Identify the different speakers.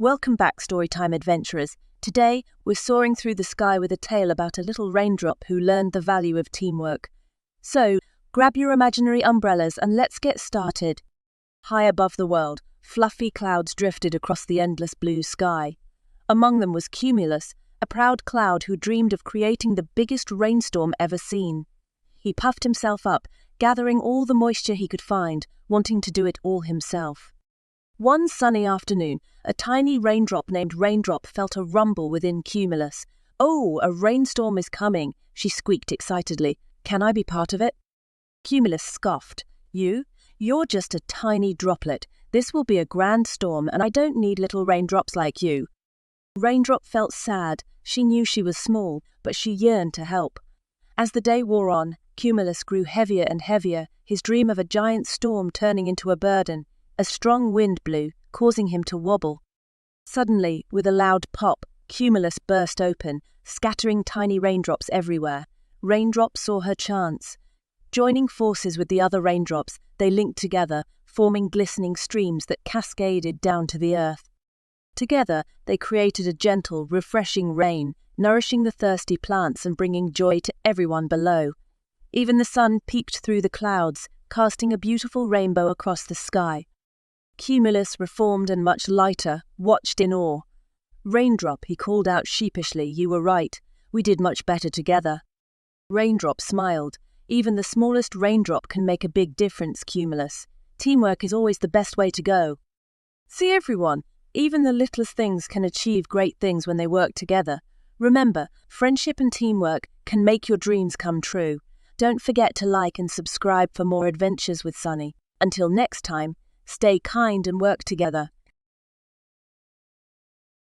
Speaker 1: Welcome back, Storytime adventurers. Today, we're soaring through the sky with a tale about a little raindrop who learned the value of teamwork. So, grab your imaginary umbrellas and let's get started. High above the world, fluffy clouds drifted across the endless blue sky. Among them was Cumulus, a proud cloud who dreamed of creating the biggest rainstorm ever seen. He puffed himself up, gathering all the moisture he could find, wanting to do it all himself. One sunny afternoon, a tiny raindrop named Raindrop felt a rumble within Cumulus. "Oh, a rainstorm is coming," she squeaked excitedly. "Can I be part of it?" Cumulus scoffed. "You? You're just a tiny droplet. This will be a grand storm, and I don't need little raindrops like you." Raindrop felt sad. She knew she was small, but she yearned to help. As the day wore on, Cumulus grew heavier and heavier, his dream of a giant storm turning into a burden. A strong wind blew, causing him to wobble. Suddenly, with a loud pop, Cumulus burst open, scattering tiny raindrops everywhere. Raindrop saw her chance. Joining forces with the other raindrops, they linked together, forming glistening streams that cascaded down to the earth. Together, they created a gentle, refreshing rain, nourishing the thirsty plants and bringing joy to everyone below. Even the sun peeked through the clouds, casting a beautiful rainbow across the sky. Cumulus, reformed and much lighter, watched in awe. "Raindrop," he called out sheepishly, "you were right. We did much better together." Raindrop smiled. "Even the smallest raindrop can make a big difference, Cumulus. Teamwork is always the best way to go." "See, everyone, even the littlest things can achieve great things when they work together. Remember, friendship and teamwork can make your dreams come true." Don't forget to like and subscribe for more adventures with Sunny. Until next time, stay kind and work together.